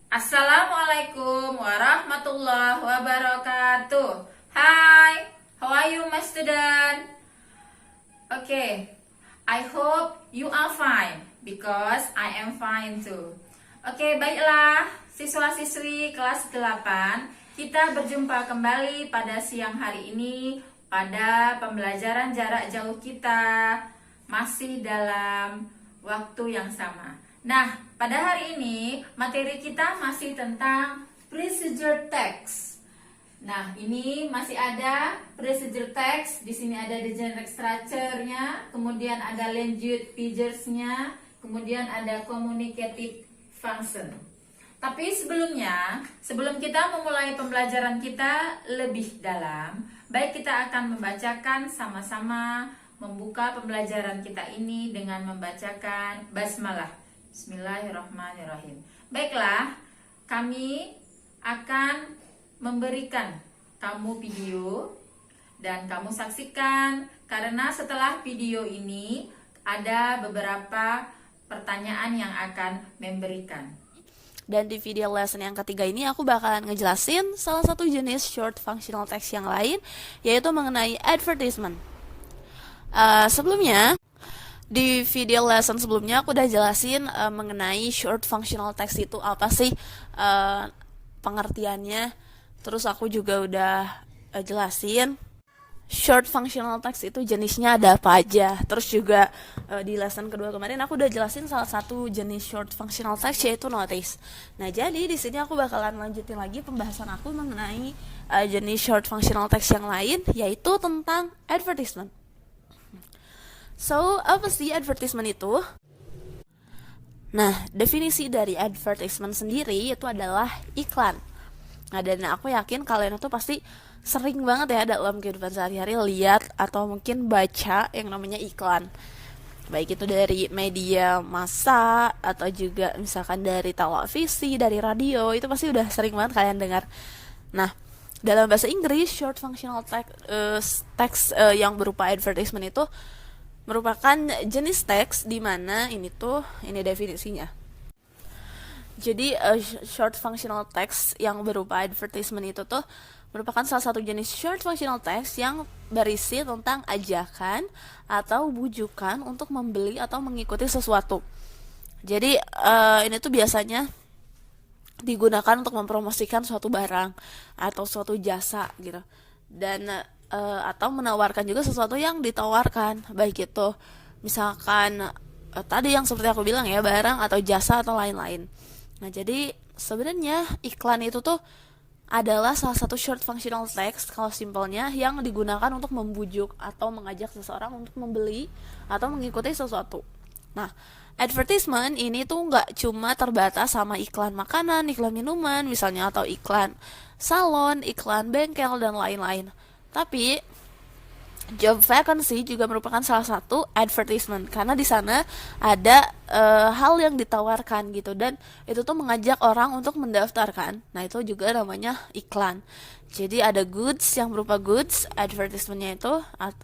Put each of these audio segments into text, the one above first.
Assalamualaikum warahmatullahi wabarakatuh. Hi, how are you, my student? Okay, I hope you are fine because I am fine too. Oke, baiklah siswa-siswi kelas 8, kita berjumpa kembali pada siang hari ini pada pembelajaran jarak jauh kita masih dalam waktu yang sama. Nah, pada hari ini materi kita masih tentang procedure text. Nah, ini masih ada procedure text. Di sini ada the generic structure-nya, kemudian ada language features-nya, kemudian ada communicative function. Tapi sebelum kita memulai pembelajaran kita lebih dalam, baik kita akan membacakan sama-sama, membuka pembelajaran kita ini dengan membacakan basmalah. Bismillahirrahmanirrahim. Baiklah, kami akan memberikan kamu video dan kamu saksikan, karena setelah video ini ada beberapa pertanyaan yang akan memberikan. Dan di video lesson yang ketiga ini aku bakalan ngejelasin salah satu jenis short functional text yang lain, yaitu mengenai advertisement. Sebelumnya, di video lesson sebelumnya aku udah jelasin mengenai short functional text itu apa sih, pengertiannya. Terus aku juga udah jelasin short functional text itu jenisnya ada apa aja. Terus juga di lesson kedua kemarin aku udah jelasin salah satu jenis short functional text, yaitu notice. Nah, jadi di sini aku bakalan lanjutin lagi pembahasan aku mengenai jenis short functional text yang lain, yaitu tentang advertisement. So, apa sih advertisement itu? Nah, definisi dari advertisement sendiri itu adalah iklan. Nah, dan aku yakin kalian itu pasti sering banget ya dalam kehidupan sehari-hari lihat atau mungkin baca yang namanya iklan. Baik itu dari media massa atau juga misalkan dari televisi, dari radio, itu pasti udah sering banget kalian dengar. Nah, dalam bahasa Inggris, short functional text yang berupa advertisement itu merupakan jenis teks di mana ini definisinya. Jadi short functional text yang berupa advertisement itu tuh merupakan salah satu jenis short functional text yang berisi tentang ajakan atau bujukan untuk membeli atau mengikuti sesuatu. Jadi ini tuh biasanya digunakan untuk mempromosikan suatu barang atau suatu jasa gitu. Dan atau menawarkan juga sesuatu yang ditawarkan, baik itu misalkan tadi yang seperti aku bilang ya, barang atau jasa atau lain-lain. Nah, jadi sebenarnya iklan itu tuh adalah salah satu short functional text kalau simpelnya yang digunakan untuk membujuk atau mengajak seseorang untuk membeli atau mengikuti sesuatu. Nah, advertisement ini tuh nggak cuma terbatas sama iklan makanan, iklan minuman misalnya, atau iklan salon, iklan bengkel, dan lain-lain. Tapi job vacancy juga merupakan salah satu advertisement, karena di sana ada hal yang ditawarkan gitu, dan itu tuh mengajak orang untuk mendaftarkan. Nah, itu juga namanya iklan. Jadi ada goods yang berupa goods, advertisementnya itu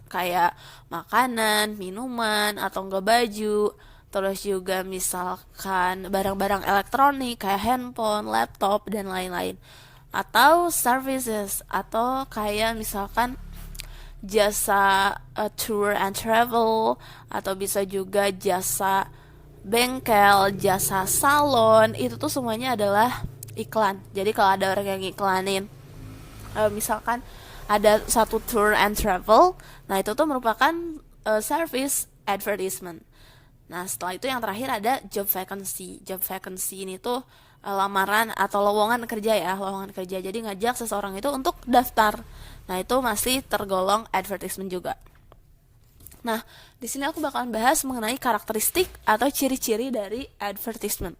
kayak makanan, minuman, atau enggak baju. Terus juga misalkan barang-barang elektronik kayak handphone, laptop, dan lain-lain. Atau services, atau kayak misalkan jasa tour and travel, atau bisa juga jasa bengkel, jasa salon. Itu tuh semuanya adalah iklan. Jadi kalau ada orang yang iklanin misalkan ada satu tour and travel, nah itu tuh merupakan service advertisement. Nah, setelah itu yang terakhir ada job vacancy. Job vacancy ini tuh lamaran atau lowongan kerja ya, lowongan kerja. Jadi ngajak seseorang itu untuk daftar. Nah, itu masih tergolong advertisement juga. Nah, di sini aku bakalan bahas mengenai karakteristik atau ciri-ciri dari advertisement.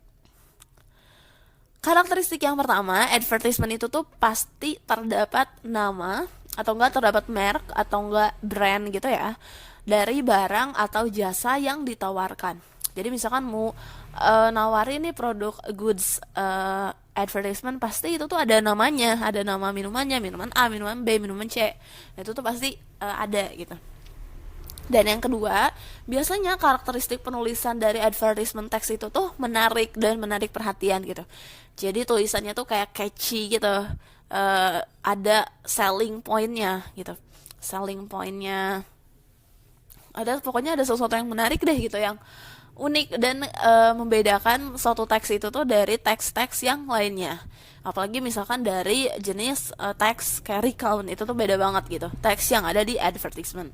Karakteristik yang pertama, advertisement itu tuh pasti terdapat nama atau enggak terdapat merek atau enggak brand gitu ya, dari barang atau jasa yang ditawarkan. Jadi misalkan mau nawarin nih produk goods advertisement, pasti itu tuh ada namanya, ada nama minumannya, minuman A, minuman B, minuman C. Itu tuh pasti ada gitu. Dan yang kedua, biasanya karakteristik penulisan dari advertisement text itu tuh menarik dan menarik perhatian gitu. Jadi tulisannya tuh kayak catchy gitu. Ada selling pointnya gitu. Selling pointnya ada, pokoknya ada sesuatu yang menarik deh gitu, yang unik dan membedakan suatu teks itu tuh dari teks-teks yang lainnya. Apalagi misalkan dari jenis teks kayak recount, itu tuh beda banget gitu, teks yang ada di advertisement.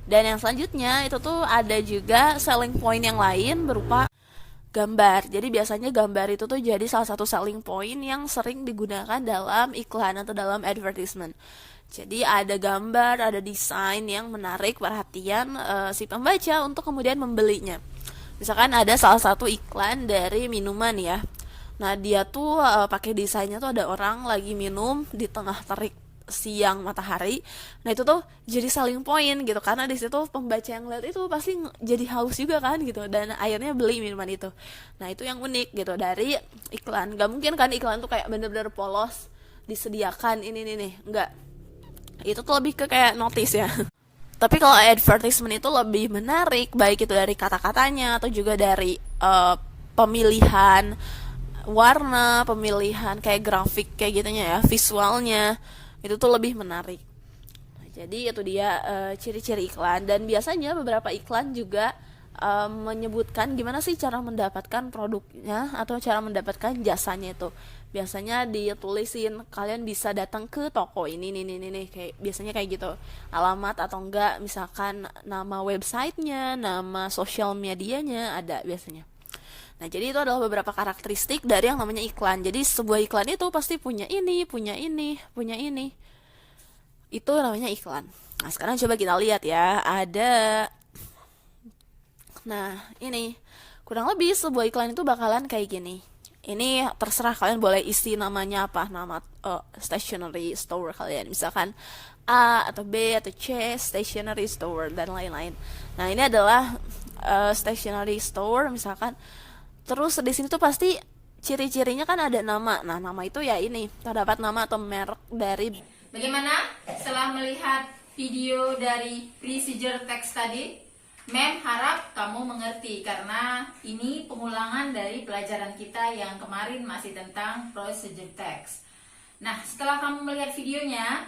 Dan yang selanjutnya itu tuh ada juga selling point yang lain berupa gambar. Jadi biasanya gambar itu tuh jadi salah satu selling point yang sering digunakan dalam iklan atau dalam advertisement. Jadi ada gambar, ada desain yang menarik perhatian si pembaca untuk kemudian membelinya. Misalkan ada salah satu iklan dari minuman ya. Nah, dia tuh pakai desainnya tuh ada orang lagi minum di tengah terik siang matahari. Nah, itu tuh jadi selling point gitu, karena di situ pembaca yang lihat itu pasti jadi haus juga kan gitu, dan akhirnya beli minuman itu. Nah, itu yang unik gitu dari iklan. Gak mungkin kan iklan tuh kayak bener-bener polos disediakan ini nih, enggak. Itu tuh lebih ke kayak notice ya. Tapi kalau advertisement itu lebih menarik, baik itu dari kata-katanya atau juga dari pemilihan warna, pemilihan kayak grafik kayak gitunya ya, visualnya itu tuh lebih menarik. Nah, jadi itu dia ciri-ciri iklan. Dan biasanya beberapa iklan juga menyebutkan gimana sih cara mendapatkan produknya atau cara mendapatkan jasanya itu. Biasanya ditulisin kalian bisa datang ke toko ini nih, kayak biasanya kayak gitu. Alamat atau enggak misalkan nama websitenya, nama sosial medianya ada biasanya. Nah, jadi itu adalah beberapa karakteristik dari yang namanya iklan. Jadi sebuah iklan itu pasti punya ini, punya ini, punya ini. Itu namanya iklan. Nah, sekarang coba kita lihat ya. Nah, ini kurang lebih sebuah iklan itu bakalan kayak gini. Ini terserah kalian boleh isi namanya apa, nama stationery store kalian. Misalkan A atau B atau C, stationery store dan lain-lain. Nah, ini adalah stationery store misalkan. Terus di sini tuh pasti ciri-cirinya kan ada nama. Nah, nama itu ya ini, terdapat nama atau merek dari. Bagaimana setelah melihat video dari procedure text tadi? Mem harap kamu mengerti karena ini pengulangan dari pelajaran kita yang kemarin masih tentang procedure text. Nah, setelah kamu melihat videonya,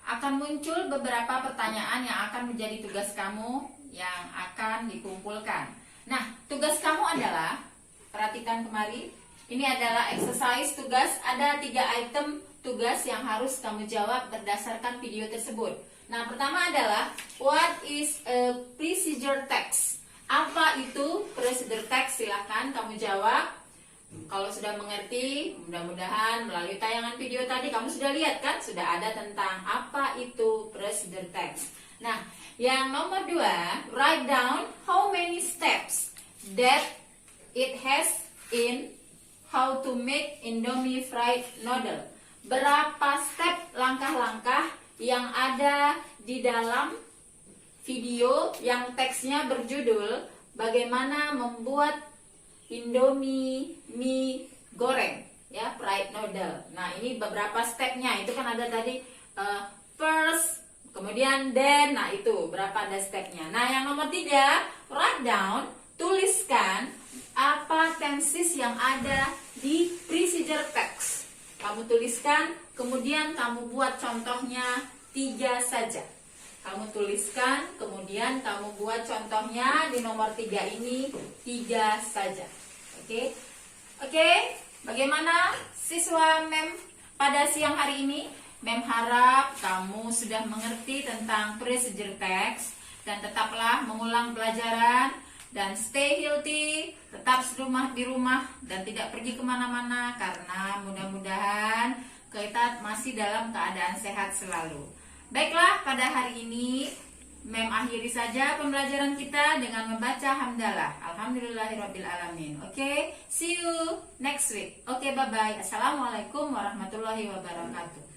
akan muncul beberapa pertanyaan yang akan menjadi tugas kamu yang akan dikumpulkan. Nah, tugas kamu adalah, perhatikan kemari, ini adalah exercise tugas, ada 3 item tugas yang harus kamu jawab berdasarkan video tersebut. Nah, pertama adalah what is a procedure text? Apa itu procedure text? Silahkan kamu jawab. Kalau sudah mengerti, mudah-mudahan melalui tayangan video tadi kamu sudah lihat kan, sudah ada tentang apa itu procedure text. Nah, yang nomor 2, write down how many steps that it has in how to make Indomie fried noodle. Berapa step, langkah-langkah yang ada di dalam video yang teksnya berjudul bagaimana membuat Indomie mie goreng ya, fried noodle. Nah, ini beberapa stepnya, itu kan ada tadi first, kemudian then, nah itu berapa ada stepnya. Nah, yang nomor 3, write down, tuliskan apa tenses yang ada di procedure text. Kamu tuliskan, kemudian kamu buat contohnya 3 saja. Kamu tuliskan, kemudian kamu buat contohnya di nomor 3 ini 3 saja. Oke? Oke? Bagaimana siswa Mem pada siang hari ini? Mem harap kamu sudah mengerti tentang procedure text dan tetaplah mengulang pelajaran dan stay healthy, tetap di rumah dan tidak pergi kemana-mana karena mudah-mudahan kita masih dalam keadaan sehat selalu. Baiklah, pada hari ini Mem akhiri saja pembelajaran kita dengan membaca hamdalah. Alhamdulillahirrabbilalamin. Oke, see you next week. Oke, bye-bye. Assalamualaikum warahmatullahi wabarakatuh.